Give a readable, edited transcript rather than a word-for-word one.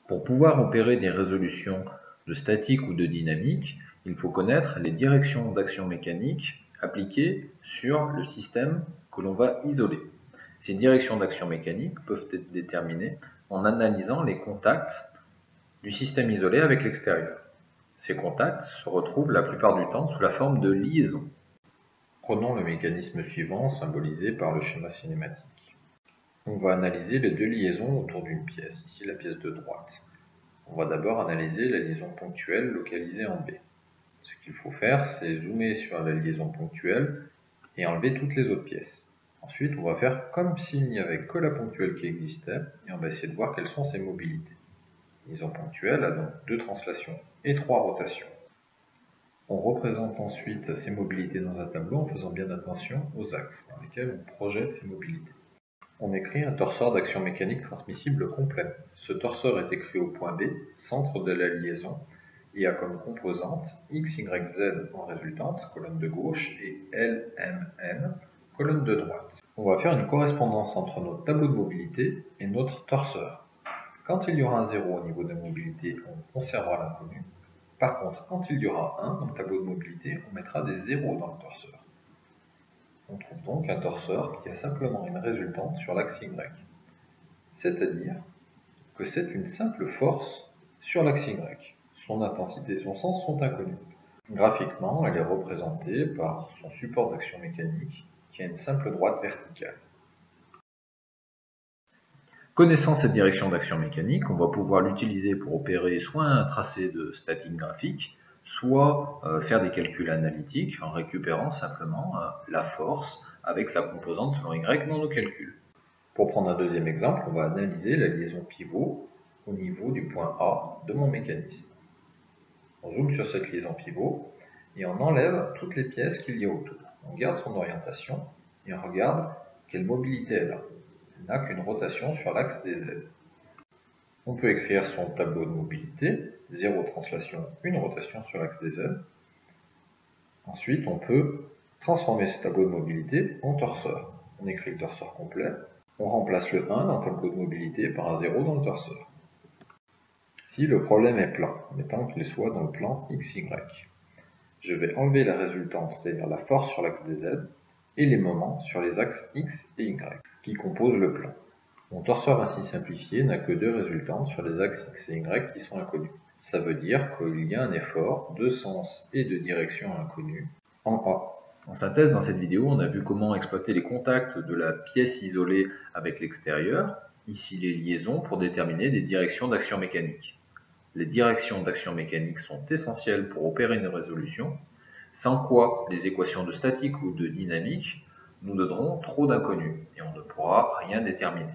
Pour pouvoir opérer des résolutions de statique ou de dynamique, il faut connaître les directions d'action mécanique appliquées sur le système que l'on va isoler. Ces directions d'action mécanique peuvent être déterminées en analysant les contacts du système isolé avec l'extérieur. Ces contacts se retrouvent la plupart du temps sous la forme de liaisons. Prenons le mécanisme suivant, symbolisé par le schéma cinématique. On va analyser les deux liaisons autour d'une pièce, ici la pièce de droite. On va d'abord analyser la liaison ponctuelle localisée en B. Ce qu'il faut faire, c'est zoomer sur la liaison ponctuelle et enlever toutes les autres pièces. Ensuite, on va faire comme s'il n'y avait que la ponctuelle qui existait et on va essayer de voir quelles sont ses mobilités. La liaison ponctuelle a donc 2 translations et 3 rotations. On représente ensuite ces mobilités dans un tableau en faisant bien attention aux axes dans lesquels on projette ces mobilités. On écrit un torseur d'action mécanique transmissible complet. Ce torseur est écrit au point B, centre de la liaison, et a comme composantes x, y, z en résultante, colonne de gauche, et L, M, N, colonne de droite. On va faire une correspondance entre notre tableau de mobilité et notre torseur. Quand il y aura un 0 au niveau de la mobilité, on conservera l'inconnu. Par contre, quand il y aura 1 dans le tableau de mobilité, on mettra des 0 dans le torseur. On trouve donc un torseur qui a simplement une résultante sur l'axe Y. C'est-à-dire que c'est une simple force sur l'axe Y. Son intensité et son sens sont inconnus. Graphiquement, elle est représentée par son support d'action mécanique qui a une simple droite verticale. Connaissant cette direction d'action mécanique, on va pouvoir l'utiliser pour opérer soit un tracé de statique graphique, soit faire des calculs analytiques en récupérant simplement la force avec sa composante selon Y dans nos calculs. Pour prendre un deuxième exemple, on va analyser la liaison pivot au niveau du point A de mon mécanisme. On zoome sur cette liaison pivot et on enlève toutes les pièces qu'il y a autour. On garde son orientation et on regarde quelle mobilité elle a. Elle n'a qu'une rotation sur l'axe des Z. On peut écrire son tableau de mobilité, 0 translation, 1 rotation sur l'axe des Z. Ensuite, on peut transformer ce tableau de mobilité en torseur. On écrit le torseur complet, on remplace le 1 dans le tableau de mobilité par un 0 dans le torseur. Si le problème est plan, mettons qu'il soit dans le plan XY, je vais enlever la résultante, c'est-à-dire la force sur l'axe des Z, et les moments sur les axes X et Y, qui composent le plan. Mon torseur ainsi simplifié n'a que 2 résultantes sur les axes X et Y qui sont inconnus. Ça veut dire qu'il y a un effort de sens et de direction inconnus en A. En synthèse, dans cette vidéo, on a vu comment exploiter les contacts de la pièce isolée avec l'extérieur, ici les liaisons, pour déterminer des directions d'action mécanique. Les directions d'action mécanique sont essentielles pour opérer une résolution, sans quoi les équations de statique ou de dynamique nous donneront trop d'inconnus et on ne pourra rien déterminer.